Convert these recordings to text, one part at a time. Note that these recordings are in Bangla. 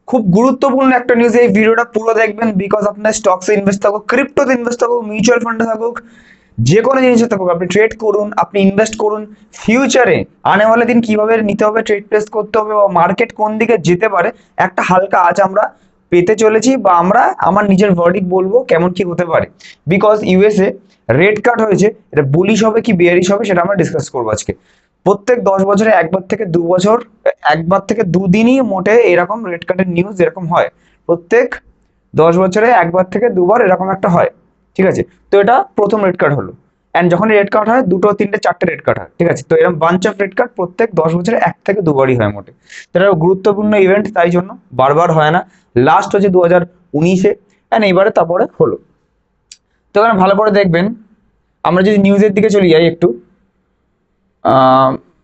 খুব গুরুত্বপূর্ণ একটা নিউজ, এই ভিডিওটা পুরো দেখবেন বিকজ আপনার স্টকসে ইনভেস্ট থাকুক, ক্রিপ্টোতে ইনভেস্ট থাকুক, মিউচুয়াল ফান্ডে থাকুক, যে কোনো জিনিসে থাকুক, আপনি ট্রেড করুন, আপনি ইনভেস্ট করুন। ফিউচারে আনে वाले দিন কিভাবে নিতে হবে, ট্রেড প্লেস করতে হবে, বা মার্কেট কোন দিকে যেতে পারে, একটা হালকা আজ আমরা পেতে চলেছি, বা আমরা আমার নিজের ভার্ডিক্ট বলবো কেমন কি হতে পারে। বিকজ ইউএসএ রেড কাট হয়েছে, এটা বুলিশ হবে কি বেয়ারিশ হবে সেটা আমরা ডিসকাস করবো আজকে। প্রত্যেক 10 বছরে একবার থেকে 2 বছর, একবার থেকে দুদিনই মোটে এরকম রেড কার্ডের নিউজ এরকম হয়। প্রত্যেক 10 বছরে একবার থেকে দুবার এরকম একটা হয়, ঠিক আছে। তো এটা প্রথম রেড কার্ড হলো। অ্যান্ড যখন রেড কার্ড হয় দুটো তিনটে চারটে রেড কার্ড হয়, ঠিক আছে। তো এরকম বাঞ্চ অফ রেড কার্ড প্রত্যেক 10 বছরে এক থেকে দুবারই হয় মোটে। তো এটা গুরুত্বপূর্ণ ইভেন্ট, তাই জন্য বারবার হয় না। লাস্ট হচ্ছে 2019-এ, অ্যান্ড এইবারে তারপরে হলো। তো এখানে ভালো করে দেখবেন, আমরা যদি নিউজের দিকে চলে যাই একটু,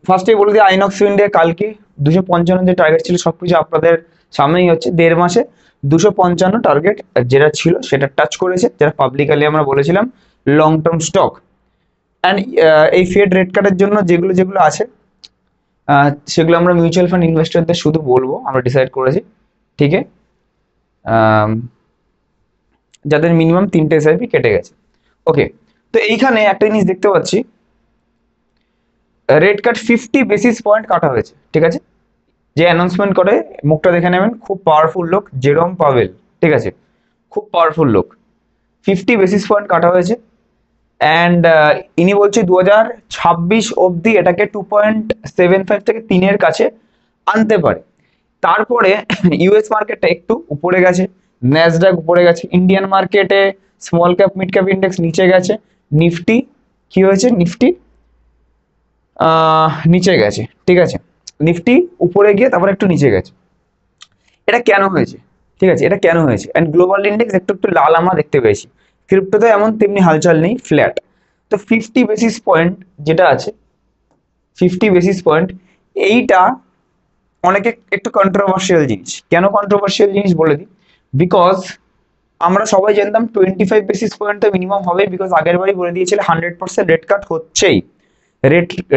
ফার্স্টেই বলে দিই আইনক্স উইন্ডে কালকে 255 যে টার্গেট ছিল সবকিছু আপনাদের সামনেই হচ্ছে। 1.5 মাসে 255 টার্গেট যেটা ছিল সেটা টাচ করেছে, যেটা পাবলিকালি আমরা বলেছিলাম লং টার্ম স্টক। অ্যান্ড এই ফেড রেট কাটের জন্য যেগুলো যেগুলো আছে সেগুলো আমরা মিউচুয়াল ফান্ড ইনভেস্টরদের শুধু বলবো, আমরা ডিসাইড করেছি, ঠিক আছে। যাদের মিনিমাম 3টে এসআইপি কেটে গেছে, ওকে। তো এইখানে একটা জিনিস দেখতে পাচ্ছি, রেট কাট 50 বেসিস পয়েন্ট কাটা হয়েছে, ঠিক আছে। যে অ্যানাউন্সমেন্ট করে মুখটা দেখে নেবেন, খুব পাওয়ারফুল লোক, জেরোম পাওয়েল, ঠিক আছে, খুব পাওয়ারফুল লোক। 50 বেসিস পয়েন্ট কাটা হয়েছে। অ্যান্ড ইনি বলছে 2026 অবধি এটাকে 2.75 থেকে 3-এর কাছে আনতে পারে। তারপরে ইউএস মার্কেটটা একটু উপরে গেছে, ন্যাসডাক উপরে গেছে, ইন্ডিয়ান মার্কেটে small cap mid cap index নিচে গেছে, নিফটি কি হয়েছে, নিফটি নিচে গেছে, ঠিক আছে। নিফটি উপরে গিয়ে তারপরে একটু নিচে গেছে। এটা কেন হয়েছে, ঠিক আছে, এটা কেন হয়েছে। অ্যান্ড গ্লোবাল ইন্ডেক্স একটু একটু লাল আমরা দেখতে পেয়েছি। ক্রিপ্টোতে এমন তেমনি হালচাল নেই, ফ্ল্যাট। তো 50 বেসিস পয়েন্ট যেটা আছে, 50 বেসিস পয়েন্ট, এইটা অনেকে একটু কন্ট্রোভার্সিয়াল জিনিস। কেন কন্ট্রোভার্সিয়াল জিনিস বলে দিই, বিকজ আমরা সবাই জানতাম 25 বেসিস পয়েন্ট তো মিনিমাম হবে, বিকজ আগের বারই বলে দিয়েছিল 100% রেট কাট হচ্ছেই।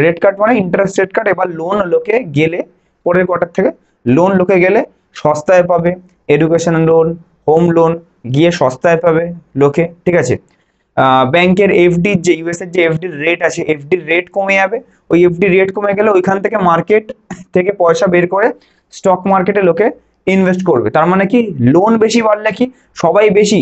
রেট কাট মানে ইন্টারেস্ট রেট কাট। এবার লোন লোকে গেলে পরের কোয়ার্টার থেকে লোন লোকে গেলে সস্তায় পাবে, এডুকেশন লোন, হোম লোন গিয়ে সস্তায় পাবে লোকে, ঠিক আছে। ব্যাংকের এফডি, যে ইউএস এর যে এফডির রেট আছে, এফডির রেট কমে যাবে। ওই এফডি রেট কমে গেলে ওইখান থেকে মার্কেট থেকে পয়সা বের করে স্টক মার্কেটে লোকে ইনভেস্ট করবে। তার মানে কি, লোন বেশি বাড়লে কি সবাই বেশি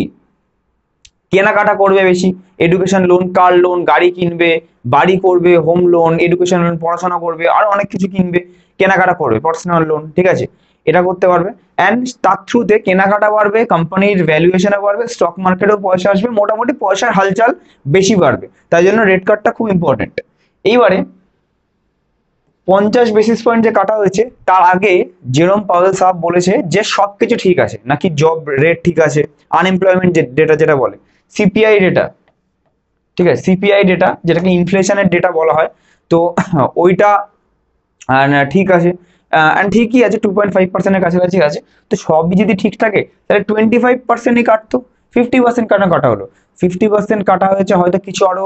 কেনাকাটা করবে, বেশি এডুকেশন লোন, কার লোন, গাড়ি কিনবে, বাড়ি করবে, হোম লোন, এডুকেশন লোন, পড়াশোনা করবে, আর অনেক কিছু কিনবে, কেনাকাটা করবে, পার্সোনাল লোন, ঠিক আছে, এটা করতে পারবে। অ্যান্ড তার থ্রুতে কেনাকাটা বাড়বে, কোম্পানির ভ্যালুয়েশনও বাড়বে, স্টক মার্কেটেও পয়সা আসবে, মোটামুটি পয়সার হালচাল বেশি বাড়বে। তাই জন্য রেট কাটটা খুব ইম্পর্টেন্ট। এইবারে 50 বেসিস পয়েন্ট যে কাটা হয়েছে, তার আগে জেরোম পাওয়েল সাহেব বলেছে যে সবকিছু ঠিক আছে, নাকি জব রেট ঠিক আছে, আনএমপ্লয়মেন্ট ডেটা যেটা বলে, সিপিআই ডেটা, ঠিক আছে, সিপিআই ডেটা যেটাকে ইনফ্লেশনের ডেটা বলা হয়, তো ওইটা ঠিক আছে। অ্যান্ড ঠিকই আছে, 2.5%-এর কাছাকাছি আছে। তো সবই যদি ঠিক থাকে তাহলে 25%-ই কাটতো, 50% কেন কাটা হলো? 50% কাটা হয়েছে হয়তো কিছু আরো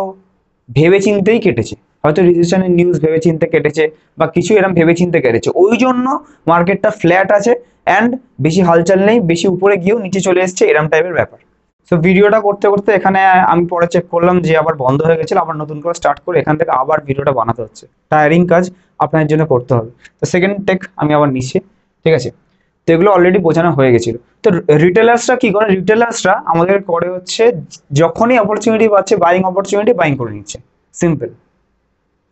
ভেবে চিন্তেই কেটেছে, হয়তো রিসেশনের নিউজ ভেবে চিন্তে কেটেছে, বা কিছু এরকম ভেবে চিন্তে কেটেছে, ওই জন্য মার্কেটটা ফ্ল্যাট আছে। অ্যান্ড বেশি হালচাল নেই, বেশি উপরে গিয়েও নিচে চলে এসছে, এরম টাইপের ব্যাপার। সো ভিডিওটা করতে করতে এখানে আমি পরে চেক করলাম যে আবার বন্ধ হয়ে গেছিল, আবার নতুন করে স্টার্ট করে এখান থেকে আবার ভিডিওটা বানাতে হচ্ছে, টায়ারিং কাজ আপনার জন্য করতে হবে। তো সেকেন্ড টেক আমি আবার নিচ্ছি, ঠিক আছে। তো এগুলো অলরেডি বোঝানো হয়ে গেছিল। তো রিটেলার্সরা কি করে, রিটেলার্সরা আমাদের করে হচ্ছে যখনই অপরচুনিটি পাচ্ছে, বাইং অপরচুনিটি বাইং করে নিচ্ছে, সিম্পল,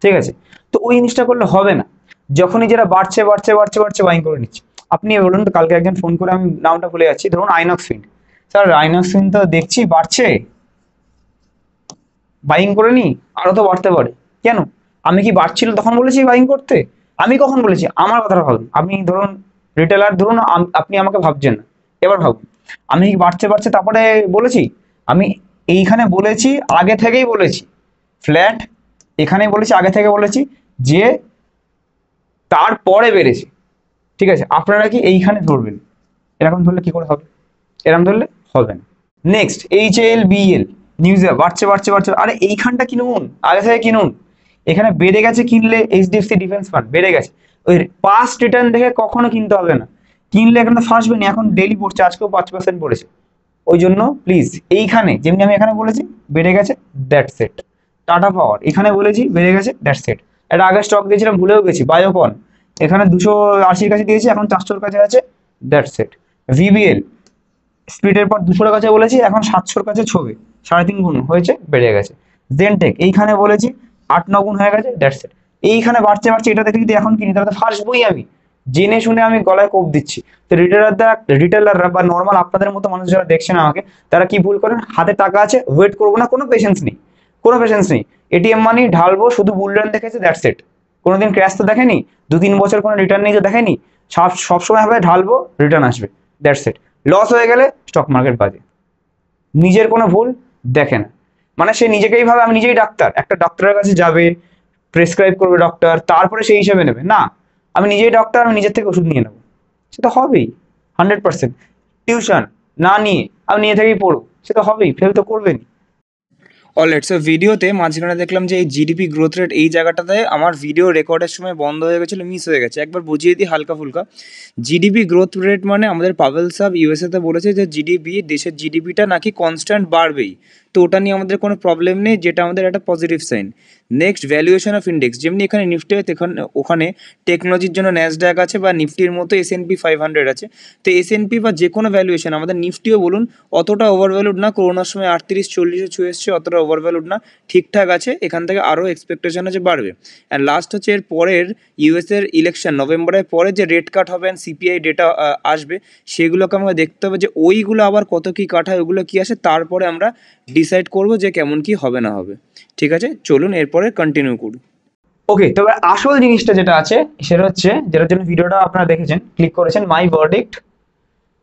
ঠিক আছে। তো ওই জিনিসটা করলে হবে না, যখনই যেটা বাড়ছে বাড়ছে বাড়ছে বাড়ছে বাইং করে নিচ্ছে। আপনি বলুন তো, কালকে একজন ফোন করে, আমি নামটা ভুলে যাচ্ছি, ধরুন INOX field, sir INOX field তো দেখছি বাড়ছে, বাইং করে নি, আরো তো বাড়তে পারে। কেন? আমি কি বাড়ছিল তখন বলেছি বাইং করতে? আমি কখন বলেছি? আমার কথাটা ভাবুন। আপনি ধরুন রিটেলার, ধরুন আপনি আমাকে ভাবছেন না, এবার ভাবুন, আমি কি বাড়ছে বাড়ছে তারপরে বলেছি? আমি এইখানে বলেছি, আগে থেকেই বলেছি ফ্ল্যাট, এখানে বলেছি আগে থেকে বলেছি যে তারপরে বেড়েছে, ঠিক আছে। আপনারা কি এইখানে ধরবেন? এরকম ধরলে কি করে হবে? এরকম ধরলে হবে না। নেক্সট HLBL নিউজে বাড়ছে বাড়ছে বাড়ছে, আরে এইখানটা কিনুন, আগে থেকে কিনুন। এখানে বেড়ে গেছে কিনলে, HDFC ডিফেন্স ফান্ড বেড়ে গেছে, ওই পাস্ট রিটার্ন দেখে কখনো কিনতে হবে না। কিনলে এখানে ফাঁসবে না, এখন ডেইলি পড়ছে, আজকেও 5% পড়েছে। ওই জন্য প্লিজ এইখানে যেমনি আমি এখানে বলেছি বেড়ে গেছে, দ্যাটস ইট। টাটা পাওয়ার এখানে বলেছি বেড়ে গেছে, দ্যাটস ইট। এটা আগে স্টক দিয়েছিলাম ভুলেও গেছি, বায়োকন এখানে 280-র কাছে দিয়েছি, এখন 400-র কাছে আছে, দ্যাটস ইট। ভিবিএল স্পিডের পর 200-র কাছে বলেছি, এখন 700-র কাছে ছবে, 3.5 গুণ হয়েছে, বেড়ে গেছে। জেনটেক এইখানে বলেছি 8-9 গুণ হয়ে গেছে, দ্যাটস ইট। এইখানে বাড়ছে বাড়ছে, এটা দেখে যদি এখন কিনি তাহলে তো ফার্স্টবই আমি, জেনে শুনে আমি গলায় কোপ দিচ্ছি। তো রিটেলাররা বা নর্মাল আপনাদের মতো মানুষ যারা দেখছেন আমাকে, তারা কি ভুল করেন, হাতে টাকা আছে ওয়েট করবো না, কোনো পেশেন্স নেই, কোনো পেশেন্স নেই, এটিএম মানি ঢালবো, শুধু বুল রান দেখেছে, দ্যাটস ইট। কোনোদিন ক্র্যাশ তো দেখেনি, 2-3 বছর কোনো রিটার্ন নিয়ে দেখেনি, সবসময় হবে ঢালবো রিটার্ন আসবে, দ্যাটস ইট। লস হয়ে গেলে স্টক মার্কেট বাজে, নিজের কোনো ভুল দেখে না। মানে সে নিজেকেই ভাবে আমি নিজেই ডাক্তার, একটা ডক্টরের কাছে যাবে, প্রেসক্রাইব করবে ডক্টর, তারপরে সেই হিসেবে নেবে না, আমি নিজেই ডক্টর, আমি নিজের থেকে ওষুধ নিয়ে নেবো, সেটা হবেই 100%। টিউশন না নিয়ে আমি নিজে থেকেই পড়ো, সেটা হবেই, ফেল তো করবেনি। অলরাইট, সো ভিডিওতে মাঝখানে দেখলাম যে এই জিডিপি গ্রোথ রেট এই জায়গাটাতে আমার ভিডিও রেকর্ডের সময় বন্ধ হয়ে গেছিলো, মিস হয়ে গেছে, একবার বুঝিয়ে দিই হালকা ফুলকা। জিডিপি গ্রোথ রেট মানে আমাদের পাভেল সাহেব ইউএসএতে বলেছে যে জিডিপি, দেশের জিডিপিটা নাকি কনস্ট্যান্ট বাড়বেই, তো ওটা নিয়ে আমাদের কোনো প্রবলেম নেই, যেটা আমাদের একটা positive sign. Next, valuation of index, যেমনি এখানে নিফটি আছে ওখানে টেকনোলজির জন্য ন্যাসড্যাক আছে, বা নিফটির মতো S&P 500 আছে। তো S&P বা যে কোনো ভ্যালুয়েশন, আমাদের নিফটিও বলুন, অতটা ওভারভ্যালুড না, করোনার সময় 38-40-এ ছুঁয়ে এসছে, অতটা ওভারভ্যালুড না, ঠিকঠাক আছে, এখান থেকে আরও এক্সপেকটেশন আছে বাড়বে। অ্যান্ড লাস্ট হচ্ছে এর পরের ইউএসের ইলেকশন নভেম্বরের পরে যে রেট কাট হবে অ্যান্ড সিপিআই ডেটা আসবে, সেগুলোকে আমাকে দেখতে হবে যে ওইগুলো আবার কত কী কাট হয়, ওগুলো কী আসে, তারপরে আমরা ডিসাইড করবো যে কেমন কি হবে না হবে। ঠিক আছে, চলুন এরপরে কন্টিনিউ করি। ওকে, তবে আসল জিনিসটা যেটা আছে সেটা হচ্ছে, যেটার জন্য ভিডিওটা আপনারা দেখেছেন, ক্লিক করেছেন, মাই ভার্ডিক্ট,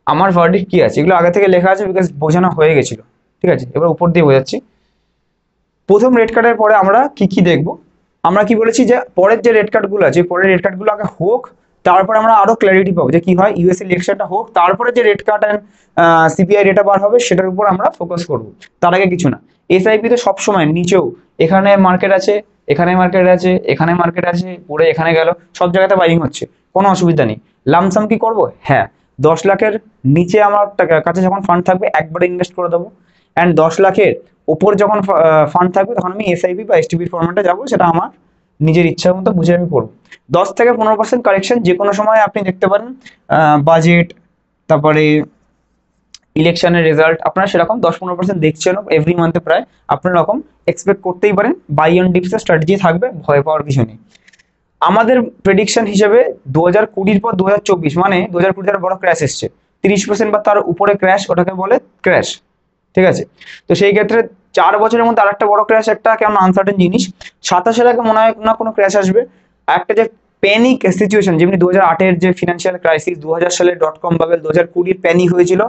আমার ভার্ডিক্ট কি আছে, এগুলো আগে থেকে লেখা আছে, বিকজ বোঝানো হয়ে গেছিল। ঠিক আছে, এবার উপর দিয়ে বোঝাচ্ছি। প্রথম রেড কার্ডের পরে আমরা কি কি দেখবো, আমরা কি বলেছি যে পরের যে রেড কার্ডগুলো আছে, পরের রেড কার্ডগুলো আগে হোক, তারপরে আমরা আরো ক্ল্যারিটি পাবো যে কি হয়, ইউএস ইলেকশনটা হোক, তারপরে যে red card and CPI data বার হবে সেটার উপর আমরা ফোকাস করবো, তার আগে কিছু না। এসআইপি তো সবসময় নিচেও, এখানে মার্কেট আছে, এখানে মার্কেট আছে, এখানে মার্কেট আছে, পরে এখানে গেল, সব জায়গাতে বাইং হচ্ছে, কোনো অসুবিধা নেই। লামসাম কি করবো, হ্যাঁ 10 লাখের নিচে আমার কাছে যখন ফান্ড থাকবে একবারে ইনভেস্ট করে দেবো, অ্যান্ড 10 লাখের ওপর যখন ফান্ড থাকবে তখন আমি এসআইপি বা এসটিপি ফরম্যাটে যাবো, সেটা আমার নিজের ইচ্ছা মতো বুঝে আমি করবো। 10 থেকে 15% কারেকশন যে কোনো সময় আপনি দেখতে পারেন, বাজেট, তারপরে ইলেকশনের রেজাল্ট, আপনারা সেরকম 10-15% দেখছেন এভরি মান্থে প্রায়, আপনার রকম এক্সপেক্ট করতেই পারেন। বাই অন ডিপসের স্ট্র্যাটেজি থাকবে, ভয় পাওয়ার কিছু নেই। আমাদের প্রেডিকশন হিসেবে 2020 পর 2024, মানে 2020 বড় ক্র্যাশ এসছে, 30% বা তার উপরে ক্র্যাশ, ওটাকে বলে ক্র্যাশ। ঠিক আছে, তো সেই ক্ষেত্রে 4 বছরের মধ্যে আরেকটা বড় ক্র্যাশ, একটা কেমন আনসার্টেন জিনিস। 27-এর আগে মনে হয় না কোনো ক্র্যাশ আসবে। একটা যে প্যানিক সিচুয়েশন, যেমনি 2008-এর যে ফিনান্সিয়াল ক্রাইসিস, 2000 সালে ডটকম বাবেল, 2020 প্যানিক হয়েছিল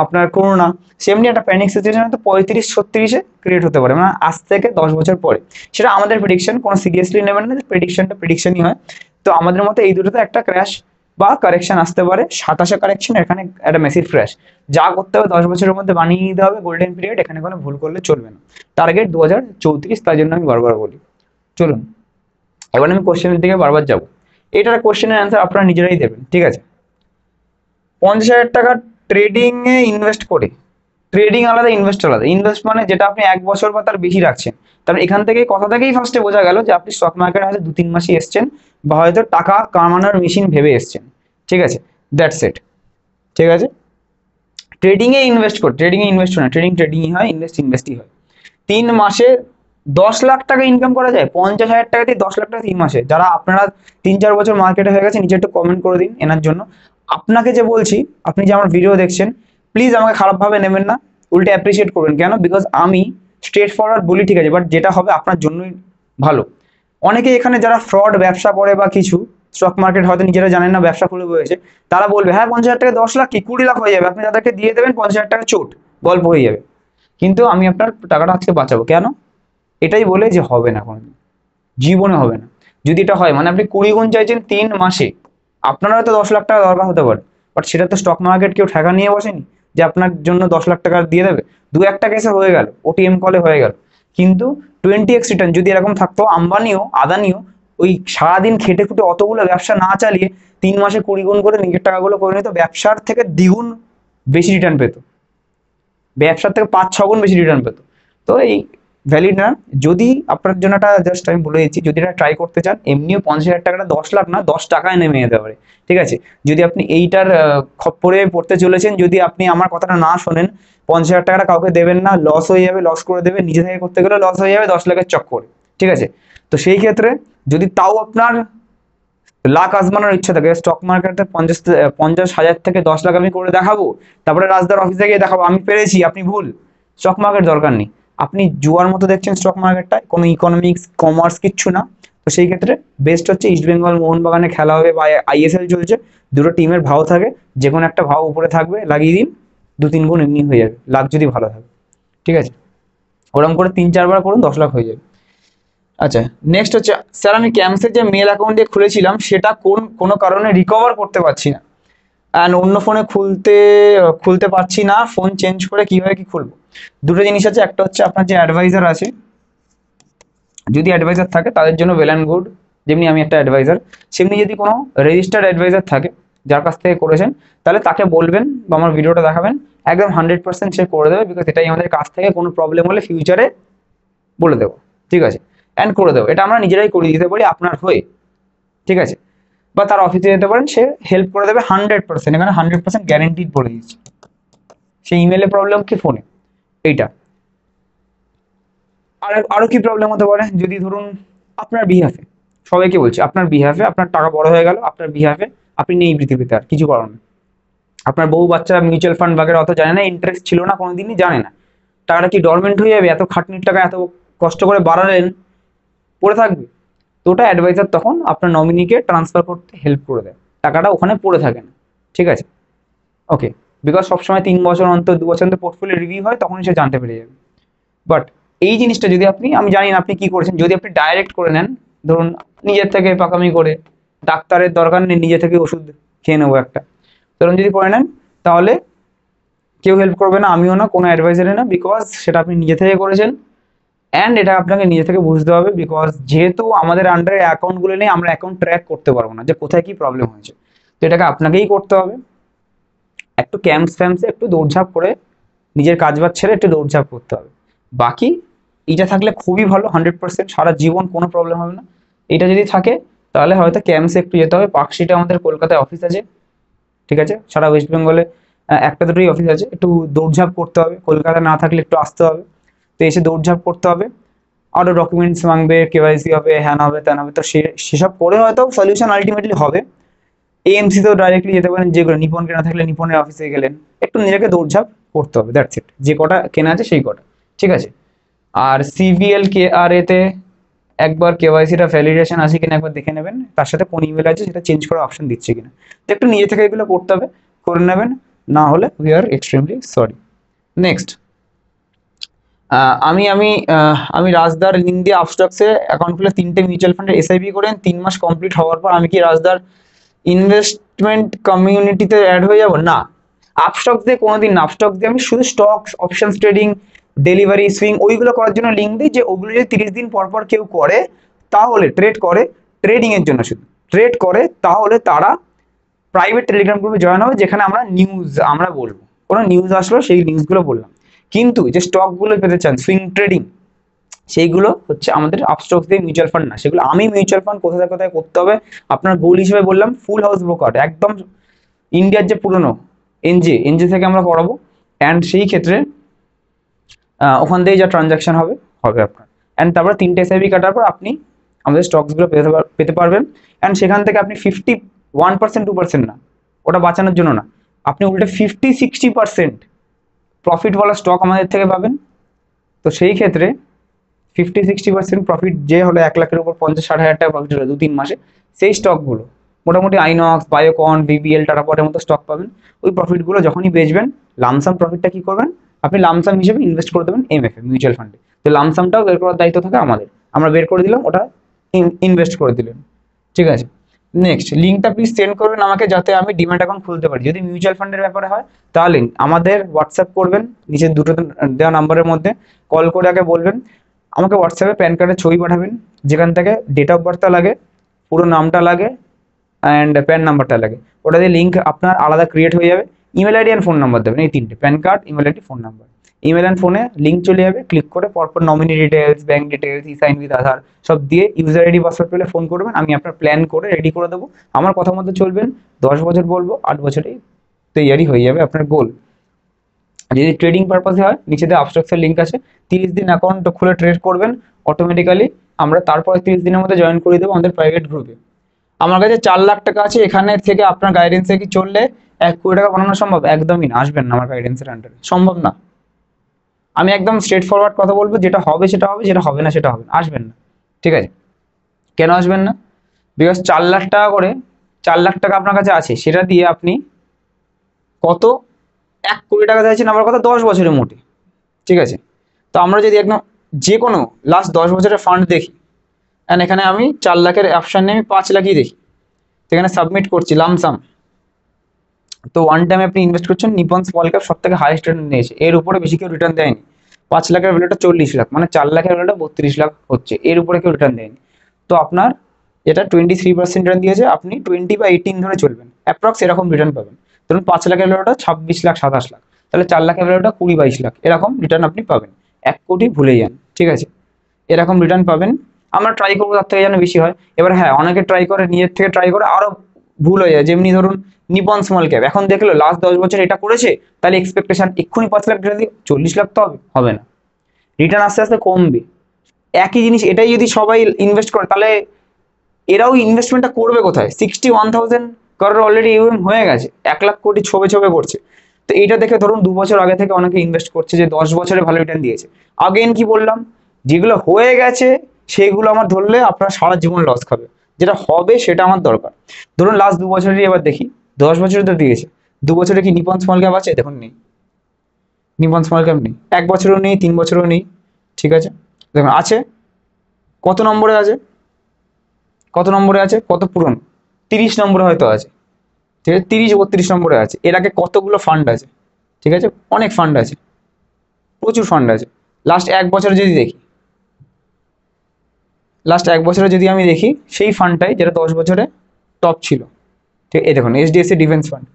আপনার করোনা, সেমনি একটা প্যানিক সিচুয়েশন তো 35-36-এ ক্রিয়েট হতে পারে, মানে আজ থেকে 10 বছর পরে। সেটা আমাদের প্রেডিকশন, কোনো সিরিয়াসলি নেবেন না, প্রেডিকশনটা প্রেডিকশনই হয়। তো আমাদের মতে এই দুটোতে একটা ক্র্যাশ বা কারেকশন আসতে পারে। 27-এ কারেকশন, এখানে একটা মেসিভ ক্র্যাশ, যা করতে হবে 10 বছরের মধ্যে বানিয়ে নিতে হবে, গোল্ডেন পিরিয়ড, এখানে কোনো ভুল করলে চলবে না। টার্গেট 2034, তার জন্য আমি বারবার বলি। চলুন এবার আমি কোশ্চেনের দিকে বারবার যাব, এটার কোশ্চেনের অ্যান্সার আপনারা নিজেরাই দেবেন। ঠিক আছে, 50,000 টাকা ট্রেডিং এ ইনভেস্ট করে, ট্রেডিং আলাদা, ইনভেস্ট আলাদা। ইনভেস্ট মানে যেটা আপনি 1 বছর বা তার বেশি রাখছেন, তার এখান থেকে কথা থেকেই ফার্স্টে বোঝা গেল যে আপনি স্টক মার্কেটে হয়তো 2-3 মাসই এসছেন, বা হয়তো টাকা কামানোর মেশিন ভেবে এসছেন। ঠিক আছে, দ্যাটস ইট। ঠিক আছে, ট্রেডিং এ ইনভেস্ট করে, ট্রেডিং এ ইনভেস্ট হয় না, ট্রেডিংই হয়, ইনভেস্টই হয়। 3 মাসে 10 লাখ টাকা ইনকাম করা যায়, 50,000 টাকা দিয়ে 10 লাখ টাকা 3 মাসে। যারা আপনারা 3-4 বছর মার্কেটে হয়ে গেছে, নিচে একটু কমেন্ট করে দিন এনার জন্য। আপনাকে যে বলছি, আপনি যে আমার ভিডিও দেখছেন, প্লিজ আমাকে খারাপভাবে নেবেন না, উল্টে অ্যাপ্রিসিয়েট করবেন। কেন? বিকজ আমি স্ট্রেট ফরওয়ার্ড বলি, ঠিক আছে, বাট যেটা হবে আপনার জন্যই ভালো। অনেকে এখানে যারা ফ্রড ব্যবসা করে বা কিছু, স্টক মার্কেট হয়তো নিজেরা জানেন না, ব্যবসা খুলে বসেছে, তারা বলবে হ্যাঁ 50,000 টাকা 10 লাখ কি 20 লাখ হয়ে যাবে, আপনি তাদেরকে দিয়ে দেবেন 50,000 টাকা, চোট, গল্প হয়ে যাবে। কিন্তু আমি আপনার টাকাটা আজকে বাঁচাবো, কেন? এটাই বলে যে হবে না, কোনো জীবনে হবে না। যদি এটা হয়, মানে আপনি 20 গুণ চাইছেন 3 মাসে, আপনার হয়তো 10 লাখ টাকা দরকার হতে পারে, বাট সেটা তো স্টক মার্কেট কেউ ঠেকা নিয়ে বসেনি যে আপনার জন্য 10 লাখ টাকা দিয়ে দেবে। 2-1টা কেসে হয়ে গেল, ওটিএম কলে হয়ে গেল, কিন্তু 20x রিটার্ন যদি এরকম থাকতো, আম্বানিও আদানিও ওই সারাদিন খেটে খুটে অতগুলো ব্যবসা না চালিয়ে 3 মাসে 20 গুণ করে নিজের টাকাগুলো করে নিত, ব্যবসার থেকে দ্বিগুণ বেশি রিটার্ন পেত, ব্যবসার থেকে 5-6 গুণ বেশি রিটার্ন পেত। তো এই ভ্যালিড না। যদি আপনার জন্য একটা জাস্ট আমি বলে দিচ্ছি, যদি এটা ট্রাই করতে চান, এমনিও 50,000 টাকাটা 10 লাখ না 10 টাকায় নেমে যেতে পারে, ঠিক আছে। যদি আপনি এইটার খপ্পরে পড়তে চলেছেন, যদি আপনি আমার কথাটা না শোনেন, 50,000 টাকাটা কাউকে দেবেন না, লস হয়ে যাবে, লস করে দেবে, নিজে থেকে করতে গেলে লস হয়ে যাবে 10 লাখের চক্করে, ঠিক আছে। তো সেই ক্ষেত্রে যদি তাও আপনার লাখ আজমানোর ইচ্ছা থাকে, স্টক মার্কেটে 50,000 থেকে 10 লাখ আমি করে দেখাবো, তারপরে রাজদার অফিসে গিয়ে দেখাবো আমি পেরেছি, আপনি ভুল। স্টক মার্কেট দরকার নেই, আপনি জুয়ার মতো দেখছেন স্টক মার্কেটটা, কোনো ইকোনমিক্স কমার্স কিচ্ছু না। তো সেই ক্ষেত্রে বেস্ট হচ্ছে ইস্টবেঙ্গল মোহনবাগানে খেলা হবে বা আইএসএল চলছে, দুটো টিমের ভাও থাকে, যে কোনো একটা ভাও উপরে থাকবে, লাগিয়ে দিন, 2-3 গুণ এমনি হয়ে যাবে, লাখ যদি ভালো থাকে, ঠিক আছে। ওরকম করে 3-4 বার করুন, 10 লাখ হয়ে যাবে। আচ্ছা, নেক্সট হচ্ছে স্যার আমি ক্যাম্পসের যে মেল অ্যাকাউন্ট দিয়ে খুলেছিলাম সেটা কোনো কারণে রিকভার করতে পারছি না, অ্যান্ড অন্য ফোনে খুলতে পারছি না, ফোন চেঞ্জ করে কিভাবে কি খুলবো। দুটো জিনিস আছে, একটা হচ্ছে আপনার যে অ্যাডভাইজার আছে, যদি অ্যাডভাইজার থাকে তাদের জন্য ওয়েল অ্যান্ড গুড, যেমনি আমি একটা অ্যাডভাইজার, সেমনি যদি কোনো রেজিস্টার্ড অ্যাডভাইজার থাকে যার কাছ থেকে করেছেন, তাহলে তাকে বলবেন বা আমার ভিডিওটা দেখাবেন, একদম 100% সে করে দেবে, বিকজ এটাই আমাদের কাছ থেকে কোনো প্রবলেম হলে ফিউচারে বলে দেবো, ঠিক আছে, অ্যান্ড করে দেবো, এটা আমরা নিজেরাই করে দিতে পারি আপনার হয়ে, ঠিক আছে। বা তার অফিসে যেতে পারেন, সে হেল্প করে দেবে 100%, এখানে 100% গ্যারেন্টিড বলে দিচ্ছি, সেই ইমেলে প্রবলেম কি ফোনে, এইটা। আরো কি প্রবলেম হতে পারে, যদি ধরুন আপনার বিহাফে, সবাইকে বলছি, আপনার বিহাফে আপনার টাকা বড় হয়ে গেল, আপনার বিহাফে আপনি নেই পৃথিবীতে, আর কিছু করার নেই, আপনার বউ বাচ্চারা মিউচুয়াল ফান্ড বাগের অত জানে না, ইন্টারেস্ট ছিল না কোনোদিনই, জানে না, টাকাটা কি ডরমেন্ট হয়ে যাবে, এত খাটনির টাকা এত কষ্ট করে বাড়ালেন, পড়ে থাকবে। তো ওটা অ্যাডভাইজার তখন আপনার নমিনিকে ট্রান্সফার করতে হেল্প করে দেয়, টাকাটা ওখানে পড়ে থাকে না, ঠিক আছে, ওকে। বিকজ সবসময় 3 বছর অন্তর 2 বছর অন্তর পোর্টফোলিও রিভিউ হয়, তখন সে জানতে পেরে যাবে। বাট এই জিনিসটা যদি আপনি, আমি জানি না আপনি কি করেছেন, যদি আপনি ডাইরেক্ট করে নেন, ধরুন নিজের থেকে পাকামি করে, ডাক্তারের দরকার নেই, নিজে থেকে ওষুধ খেয়ে নেবো একটা, ধরুন যদি করে নেন, তাহলে কেউ হেল্প করবে না, আমিও না, কোনো অ্যাডভাইজারে না, বিকজ সেটা আপনি নিজে থেকে করেছেন, অ্যান্ড এটা আপনাকে নিজে থেকে বুঝতে হবে, বিকজ যেহেতু আমাদের আন্ডারে অ্যাকাউন্টগুলো নেই, আমরা অ্যাকাউন্ট ট্র্যাক করতে পারবো না যে কোথায় কি প্রবলেম হয়েছে, তো এটাকে আপনাকেই করতে হবে। একটু ক্যাম্পসে একটু দৌড়ঝাঁপ করে, নিজের কাজ বাজ ছেড়ে একটু দৌড়ঝাঁপ করতে হবে। বাকি এইটা থাকলে খুবই ভালো, 100% সারা জীবন কোনো প্রবলেম হবে না। এটা যদি থাকে তাহলে হয়তো ক্যাম্পসে একটু যেতে হবে, পার্কশিটে আমাদের কলকাতায় অফিস আছে, ঠিক আছে, সারা ওয়েস্ট বেঙ্গলে একটা দুটোই অফিস আছে, একটু দৌড়ঝাঁপ করতে হবে, কলকাতা না থাকলে একটু আসতে হবে, তো এসে দৌড়ঝাঁপ করতে হবে, আরও ডকুমেন্টস মাংবে, কেওয়াইসি হবে, হ্যান হবে, ত্যান হবে, তো সেসব করে হয়তো সলিউশন আলটিমেটলি হবে। এএমসি তেও ডাইরেক্টলি যেতে পারেন, যেগুলো নিপন কেনা থাকলে নিপনের অফিসে গেলেন, একটু নিজেকে দৌড়ঝাঁপ করতে হবে, দ্যাটস ইট, যে কটা কেনা আছে সেই কটা, ঠিক আছে। আর সিভিএল KRA তে একবার কেওয়াইসিটা ভ্যালিডেশন আছে কিনা একবার দেখে নেবেন, তার সাথে কোন ইমেল আছে সেটা চেঞ্জ করার অপশন দিচ্ছে কিনা, তো একটু নিজে থেকে এগুলো করতে হবে, করে নেবেন, না হলে we are extremely sorry. Next, আমি আমি আমি রাজদার লিঙ্ক দিয়ে আপস্টক্সে অ্যাকাউন্ট খুলে 3টে মিউচুয়াল ফান্ডের এসআইপি করেন, 3 মাস কমপ্লিট হওয়ার পর আমি কি রাজদার ইনভেস্টমেন্ট কমিউনিটিতে অ্যাড হয়ে যাব? না, আপস্টক্স দিয়ে কোনোদিন না, আপস্টক্স দিয়ে আমি শুধু stocks, options trading, delivery, swing ওইগুলো করার জন্য লিঙ্ক দিই, যে ওগুলো যদি 30 দিন পর পর কেউ করে, তাহলে ট্রেড করে, ট্রেডিং এর জন্য শুধু ট্রেড করে, তাহলে তারা প্রাইভেট টেলিগ্রাম গ্রুপে জয়েন হবে, যেখানে আমরা নিউজ আমরা বলবো, কোনো নিউজ আসলো সেই নিউজগুলো বললাম। কিন্তু যে স্টকগুলো পেতে চান, সুইং ট্রেডিং, সেইগুলো হচ্ছে আমাদের আপস্টক্স দিয়ে মিউচুয়াল ফান্ড না, সেগুলো আমি মিউচুয়াল ফান্ড কোথায় কোথায় করতে হবে আপনার গোল হিসেবে বললাম, ফুল হাউস ব্রোকার, একদম ইন্ডিয়ার যে পুরনো এনজে থেকে আমরা করাবো, অ্যান্ড সেই ক্ষেত্রে ওখান থেকে যা ট্রানজাকশন হবে হবে আপনার, অ্যান্ড তারপর 3টে এসআইপি কাটার পর আপনি আমাদের স্টকসগুলো পেতে পারবেন, অ্যান্ড সেখান থেকে আপনি 51% 2% না, ওটা বাঁচানোর জন্য না, আপনি উল্টে 50-60% প্রফিটওয়ালা স্টক আমাদের থেকে পাবেন। তো সেই ক্ষেত্রে 50-60% প্রফিট যে হলো 1 লাখের উপর 50-60 হাজার টাকা প্রফিট হলো 2-3 মাসে, সেই স্টকগুলো মোটামুটি আইনক্স, বায়োকন, বিবিএল, টাটা পাওয়ারের মতো স্টক পাবেন। ওই প্রফিটগুলো যখনই বেচবেন, লামসাম প্রফিটটা কি করবেন, আপনি লামসাম হিসেবে ইনভেস্ট করে দেবেন এমএফএ মিউচুয়াল ফান্ডে, তো লামসামটাও বের করার দায়িত্ব থাকে আমাদের, আমরা বের করে দিলাম, ওটা ইনভেস্ট করে দিলেন, ঠিক আছে। নেক্সট, লিঙ্কটা প্লিজ সেন্ড করবেন আমাকে, যাতে আমি ডিম্যাট অ্যাকাউন্ট খুলতে পারি। যদি মিউচুয়াল ফান্ডের ব্যাপারে হয় তাহলে আমাদের হোয়াটসঅ্যাপ করবেন, নিচে দুটো দেওয়া নাম্বারের মধ্যে কল করে আগে বলবেন আমাকে হোয়াটসঅ্যাপে প্যান কার্ডের ছবি পাঠাবেন, যেখান থেকে ডেট অফ বার্থটা লাগে, পুরো নামটা লাগে, অ্যান্ড প্যান নাম্বারটা লাগে। ওটা দিয়ে লিঙ্ক আপনার আলাদা ক্রিয়েট হয়ে যাবে। Email ID and phone number দেবেন, এই তিনটে, PAN card, email ID, phone number. Email and ফোনে লিঙ্ক চলে যাবে, ক্লিক করে পরপর nominee details, bank details, e sign with Aadhaar সব দিয়ে ইউজার আইডি পাসওয়ার্ড পেলে ফোন করবেন, আমি আপনার প্ল্যান করে রেডি করে দেবো। আমার কথা মতো চলবেন, 10 বছর বলবো, 8 বছরেই তৈরি হয়ে যাবে আপনার গোল। যদি ট্রেডিং পারপাসে হয়, নিচে দিয়ে আবস্ট্রাকচার লিঙ্ক আছে, 30 দিন অ্যাকাউন্ট খুলে ট্রেড করবেন, অটোমেটিক্যালি আমরা তারপরে 30 দিনের মধ্যে জয়েন করে দেবো আমাদের প্রাইভেট গ্রুপে। আমার কাছে 4 লাখ টাকা আছে, এখানে থেকে আপনার গাইডেন্সে কি চললে 1 কোটি টাকা বানানো সম্ভব? একদমই না, আসবেন না আমার গাইডেন্সের আন্ডারে, সম্ভব না। আমি একদম স্ট্রেট ফরওয়ার্ড কথা বলবো, যেটা হবে সেটা হবে, যেটা হবে না সেটা হবে না, আসবেন না। ঠিক আছে? কেন আসবেন না? বিকজ 4 লাখ টাকা করে, 4 লাখ টাকা আপনার কাছে আছে, সেটা দিয়ে আপনি কত 1 কোটি টাকা চাইছেন আমার কথা 10 বছরের মোটে। ঠিক আছে? তো আমরা যদি একদম যে কোনো লাস্ট 10 বছরের ফান্ড দেখি, অ্যান্ড এখানে আমি 4 লাখের অপশান নিয়ে আমি 5 লাখই দেখি, সেখানে সাবমিট করছি লামসাম। তো ওয়ান টাইম আপনি ইনভেস্ট করছেন, নিপন স্মল ক্যাপ সব থেকে হাইয়েস্ট রিটার্ন নিয়েছে, এর উপরে বেশি কেউ রিটার্ন দেয়নি। 5 লাখের ভ্যালুটা 40 লাখ, মানে 4 লাখের ভ্যালুটা 32 লাখ হচ্ছে, এর উপরে কেউ রিটার্ন দেয়নি। তো আপনার এটা 23% রিটার্ন দিয়েছে, আপনি 20 বা 18 ধরে চলবেন, অ্যাপ্রক্স এরকম রিটার্ন পাবেন। ধরুন 5 লাখের ভ্যালুটা 26 লাখ 27 লাখ, তাহলে 4 লাখের ভ্যালুটা 20-22 লাখ, এরকম রিটার্ন আপনি পাবেন। 1 কোটি ভুলে যান, ঠিক আছে? এরকম রিটার্ন পাবেন। আমরা ট্রাই করবো তার থেকে যেন বেশি হয়। এবার হ্যাঁ, অনেকে ট্রাই করে, নিজের থেকে ট্রাই করে আরো ভুল হয়ে যায়। যেমনি ধরুন নিপন স্মল ক্যাপ এখন দেখলো লাস্ট 10 বছর এটা করেছে, তাহলে এক্সপেকটেশন এক্ষুনি 5 লাখ রিটার্ন দিয়ে 40 লাখ তো হবে না, রিটার্ন আস্তে আস্তে কমবে। একই জিনিস এটাই যদি সবাই ইনভেস্ট করে, তাহলে এরাও ইনভেস্টমেন্টটা করবে কোথায়? 61,000 কারোর অলরেডি ইউএম হয়ে গেছে, 1 লাখ কোটি ছবে ছবে করছে। তো এইটা দেখে ধরুন 2 বছর আগে থেকে অনেকে ইনভেস্ট করছে, যে 10 বছরে ভালো রিটার্ন দিয়েছে। আগেন কি বললাম, যেগুলো হয়ে গেছে সেগুলো আমার ধরলে আপনার সারা জীবন লস খাবে, যেটা হবে সেটা আমার দরকার। ধরুন লাস্ট 2 বছরই এবার দেখি, 10 বছরে তো দিয়েছে, 2 বছরে কি নিপন স্মল ক্যাপ আছে? দেখুন নেই, নিপন স্মল ক্যাপ নেই, 1 বছরও নেই, 3 বছরও নেই। ঠিক আছে? দেখুন আছে, কত নম্বরে আছে, কত নম্বরে আছে, কত পুরনো, 30 নম্বরে হয়তো আছে। ঠিক আছে? 30-32 নম্বরে আছে। এর আগে কতগুলো ফান্ড আছে, ঠিক আছে, অনেক ফান্ড আছে, প্রচুর ফান্ড আছে। লাস্ট 1 বছরে যদি দেখি, লাস্ট 1 বছরে যদি আমি দেখি, সেই ফান্ডটাই যেটা 10 বছরে টপ ছিল, ঠিক, এই দেখুন এইচডিএফসি ডিফেন্স ফান্ড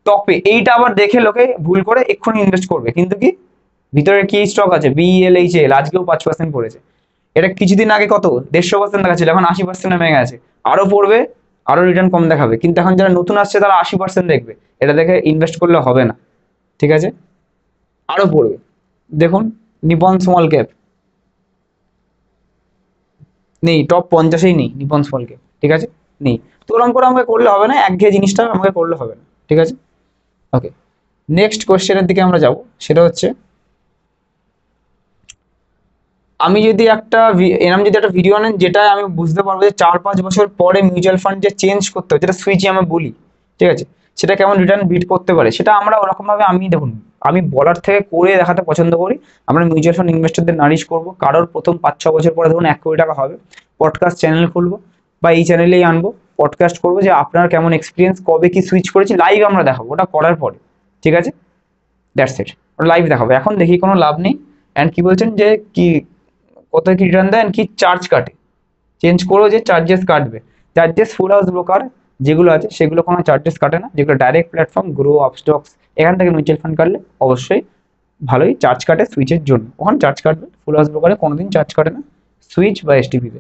টপে। এইটা আবার দেখে লোকে ভুল করে এক্ষুনি ইনভেস্ট করবে, কিন্তু কি ভিতরে কি স্টক আছে, বিএলএইচএল, আজকেও 5% পড়েছে। এটা কিছুদিন আগে কত 150% দেখাচ্ছিল, এখন 80% নেমে গেছে, আরো পড়বে, আরো রিটার্ন কম দেখাবে। কিন্তু এখন যারা নতুন আসছে তারা 80% দেখবে, এটা দেখে ইনভেস্ট করলে হবে না। ঠিক আছে? আরো পড়বে। দেখুন নিপন স্মল ক্যাপ নেই, টপ 50-এই নেই নিপন স্মল ক্যাপ। ঠিক আছে? নেই। তো ওরকম করে আমাকে করলে হবে না, একঘেয়ে জিনিসটা আমাকে করলে হবে না। ঠিক আছে? ওকে, নেক্সট কোয়েশ্চেনের দিকে আমরা যাব। সেটা হচ্ছে, আমি যদি এরকম যদি একটা ভিডিও নেন, যেটা আমি বুঝতে পারবো যে 4-5 বছর পরে মিউচুয়াল ফান্ড যে চেঞ্জ করতে হবে, যেটা সুইচ আমি বলি, ঠিক আছে, সেটা কেমন রিটার্ন বিট করতে পারে, সেটা আমরা ওরকম ভাবে, আমি দেখুন আমি বলার থেকে করে দেখাতে পছন্দ করি। আমরা মিউচুয়াল ফান্ড ইনভেস্টরদের নারিশ করবো। কারোর প্রথম 5-6 বছর পরে ধরুন 1 কোটি টাকা হবে, পডকাস্ট চ্যানেল খুলবো বা এই চ্যানেলেই আনবো, পডকাস্ট করবো যে আপনার কেমন এক্সপিরিয়েন্স, কবে কি সুইচ করেছি, লাইভ আমরা দেখাবো ওটা করার পরে। ঠিক আছে? দ্যাটস ইট, ওটা লাইভ দেখাবো। এখন দেখি কোনো লাভ নেই। অ্যান্ড কি বলছেন যে কি কত কি রিটার্ন দেন, কি চার্জ কাটে, চেঞ্জ করো যে চার্জেস কাটবে। চার্জেস ফুল হাউস ব্রোকার যেগুলো আছে সেগুলো কোনো চার্জেস কাটে না, যেগুলো ডাইরেক্ট প্ল্যাটফর্ম গ্রো, আপস্টক্স, এখান থেকে মিউচুয়াল ফান্ড কাটলে অবশ্যই ভালোই চার্জ কাটে সুইচের জন্য, ওখানে চার্জ কাটবে। ফুল হাউস ব্রোকারে কোনোদিন চার্জ কাটে না সুইচ বা এসটিপিতে।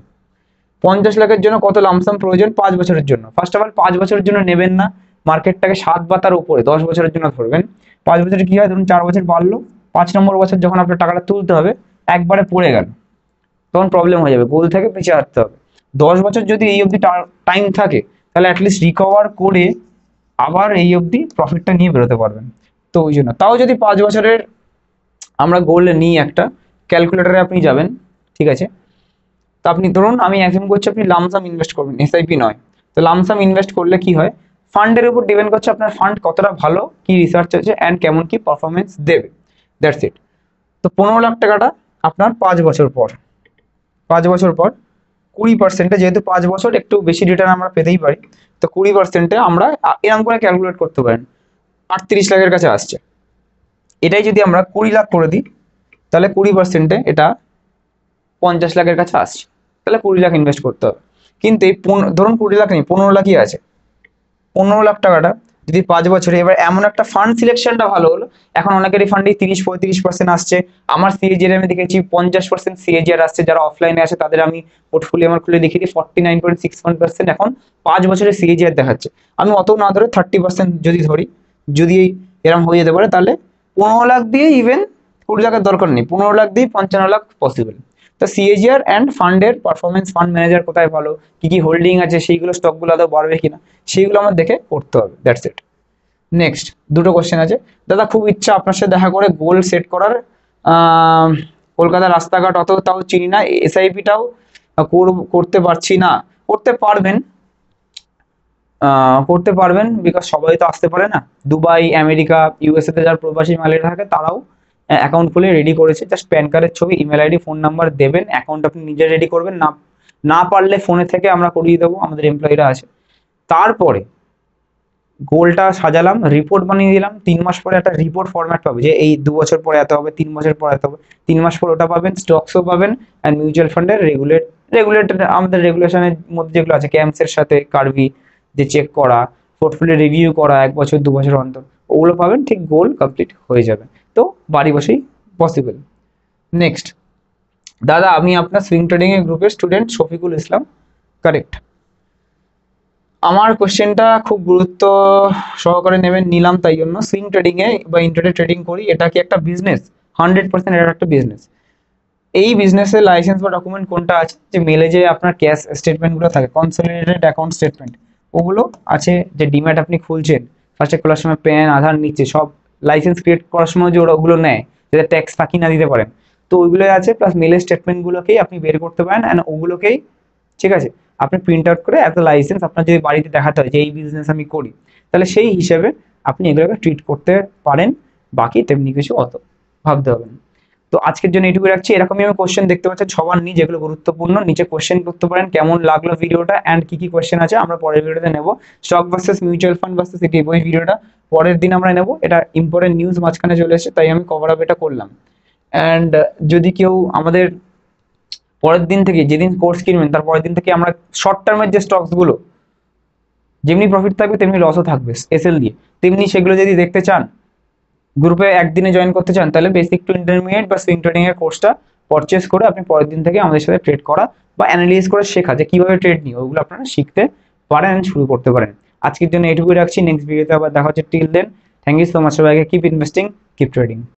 50 লাখের জন্য কত লামসাম প্রয়োজন 5 বছরের জন্য? ফার্স্ট অফ অল 5 বছরের জন্য নেবেন না, মার্কেটটাকে 7 বা তার উপরে 10 বছরের জন্য ধরবেন। 5 বছরে কি হয়, ধরুন 4 বছর বাড়লো, 5 নম্বর বছর যখন আপনার টাকাটা তুলতে হবে, একবারে পড়ে গেল, তখন প্রবলেম হয়ে যাবে, গোল থেকে পিছিয়ে হাঁটতে হবে। 10 বছর যদি এই অবধি টাইম থাকে, তাহলে অ্যাটলিস্ট রিকভার করে আবার এই অবধি প্রফিটটা নিয়ে বেরোতে পারবেন। তো ওই জন্য, তাও যদি 5 বছরের আমরা গোল নিই, একটা ক্যালকুলেটারে আপনি যাবেন, ঠিক আছে, তো আপনি ধরুন, আমি অ্যাজিউম করছি আপনি লামসাম ইনভেস্ট করবেন, এসআইপি নয়। তো লামসাম ইনভেস্ট করলে কি হয়, ফান্ডের উপর ডিপেন্ড করছে আপনার ফান্ড কতটা ভালো, কি রিসার্চ আছে অ্যান্ড কেমন কি পারফরমেন্স দেবে, দ্যাটস ইট। তো 15 লাখ টাকাটা আপনার 5 বছর পর, 5 বছর পর 20%, যেহেতু 5 বছর একটু বেশি রিটার্ন আমরা পেতেই পারি, তো 20%-এ আমরা এরকম করে ক্যালকুলেট করতে পারেন, 38 লাখের কাছে আসছে। এটাই যদি আমরা 20 লাখ করে দিই, তাহলে 20%-এ এটা 50 লাখের কাছে আসছে, তাহলে 20 লাখ ইনভেস্ট করতে হবে। কিন্তু এই ধরুন 20 লাখ নেই, 15 লাখই আছে। 15 লাখ টাকাটা যদি 5 বছরে, এবার এমন একটা ফান্ড সিলেকশনটা ভালো হলো, এখন অনেকেরই ফান্ডে 30-35% আসছে। আমার সিএজিআর আমি দেখেছি 50% সিএজিআর আসছে। যারা অফলাইনে আছে তাদের আমি পোর্টফোলিও আমার খুলে দেখিয়ে দিই, 49.61% এখন 5 বছরের সিএজিআর দেখাচ্ছে। আমি অত না ধরে 30% যদি ধরি, যদি এরকম হয়ে যেতে পারে, তাহলে 15 লাখ দিয়ে ইভেন 20 লাখের দরকার নেই, 15 লাখ দিয়ে 55 লাখ পসিবল। তো সিএজিআর অ্যান্ড ফান্ডের পারফরমেন্স, ফান্ড ম্যানেজার কোথায় ভালো, কি কি হোল্ডিং আছে, সেইগুলো স্টকগুলো আদৌ বাড়বে কিনা, সেইগুলো আমার দেখে করতে হবে। That's it. নেক্সট দুটো কোশ্চেন আছে। দাদা খুব ইচ্ছা আপনার সাথে দেখা করে গোল সেট করার, কলকাতার রাস্তাঘাট অত তাও চিনি না, এসআইপিটাও করতে পারছি না। করতে পারবেন, করতে পারবেন, বিকজ সবাই তো আসতে পারে না। দুবাই, আমেরিকা, ইউএসএ তে যারা প্রবাসী মালিক থাকে তারাও অ্যাকাউন্ট খুলে রেডি করেছে। জাস্ট প্যান কার্ডের ছবি, ইমেল আইডি, ফোন নাম্বার দেবেন, অ্যাকাউন্ট আপনি নিজে রেডি করবেন। না পারলে ফোনে থেকে আমরা করিয়ে দেবো, আমাদের এমপ্লয়িরা আছে। তারপরে গোলটা সাজালাম, রিপোর্ট বানিয়ে দিলাম। 3 মাস পরে একটা রিপোর্ট ফরম্যাট পাবে, যে এই 2 বছর পরে এত হবে, 3 বছর পরে এত হবে, 3 মাস পর ওটা পাবেন। স্টকসও পাবেন, অ্যান্ড মিউচুয়াল ফান্ডের রেগুলেটেড আমাদের রেগুলেশনের মধ্যে যেগুলো আছে, ক্যাম্পসের সাথে কার্ভি যে চেক করা, পোর্টফোলিও রিভিউ করা 1 বছর 2 বছর অন্তর, ওগুলো পাবেন। ঠিক গোল কমপ্লিট হয়ে যাবে, তো বাড়ি বসেই পসিবল। নেক্সট, দাদা আমি আপনার সুইং ট্রেডিং এর গ্রুপের স্টুডেন্ট শফিকুল ইসলাম। কারেক্ট। আমার কোশ্চেনটা খুব গুরুত্ব সহকারে নেবেন, নিলাম তাই জন্য। সুইং ট্রেডিং এ বা ইন্ট্রাডে ট্রেডিং করি, এটা কি একটা বিজনেস? 100% এটা একটা বিজনেস। এই বিজনেসের লাইসেন্স বা ডকুমেন্ট কোনটা আছে, যে মেলে যে আপনার ক্যাশ স্টেটমেন্টগুলো থাকে, কনসলিডেটেড অ্যাকাউন্ট স্টেটমেন্ট, ওগুলো আছে। যে ডিম্যাট আপনি খুলছেন, ফার্স্টে খোলার সময় প্যান, আধার নিচ্ছে, সব লাইসেন্স ক্রিয়েট করার সময় যে ওগুলো নেয়, যাতে ট্যাক্স ফাঁকি না দিতে পারেন, তো ওইগুলোই আছে। প্লাস মেলের স্টেটমেন্টগুলোকেই আপনি বের করতে পারেন, অ্যান্ড ওগুলোকেই, ঠিক আছে, আপনি প্রিন্ট আউট করে এত লাইসেন্স আপনার যদি বাড়িতে দেখাতে হয় যে এই বিজনেস আমি করি, তাহলে সেই হিসেবে আপনি এগুলোকে ট্রিট করতে পারেন। বাকি তেমনি কিছু অত ভাবতে হবে না। তো আজকের জন্য এইটুকু রাখছি। এরকমই আমি কোশ্চেন দেখতে পাচ্ছেন সবার নিয়ে, যেগুলো গুরুত্বপূর্ণ। নিচে কোশ্চেন করতে পারেন কেমন লাগলো ভিডিওটা, অ্যান্ড কি কি কোশ্চেন আছে আমরা পরের ভিডিওতে নেব। Stock versus mutual fund versus ETF, ওই ভিডিওটা পরের দিন আমরা নেব। এটা ইম্পর্টেন্ট নিউজ মাঝখানে চলে এসেছে, তাই আমি কভার আপ এটা করলাম। অ্যান্ড যদি কেউ আমাদের পরের দিন থেকে, যেদিন কোর্স কিনবেন তার পরের দিন থেকে আমরা শর্ট টার্মের যে স্টকস গুলো, যেমনি প্রফিট থাকবে তেমনি লসও থাকবে এসএল দিয়ে, তেমনি সেগুলো যদি দেখতে চান, গ্রুপে একদিনে জয়েন করতে চান, তাহলে বেসিক টু ইন্টারমিডিয়েট বা সুইং ট্রেডিং এর কোর্সটা পারচেস করে আপনি পরের দিন থেকে আমাদের সাথে ট্রেড করা বা অ্যানালাইজ করে শেখা, যে কিভাবে ট্রেড নিই, ওগুলো আপনারা শিখতে পারেন, শুরু করতে পারেন। আজকের জন্য এটুকুই রাখছি। নেক্সট ভিডিওতে আবার দেখা হচ্ছে। Till then, thank you so much সবাইকে। Keep investing, keep trading.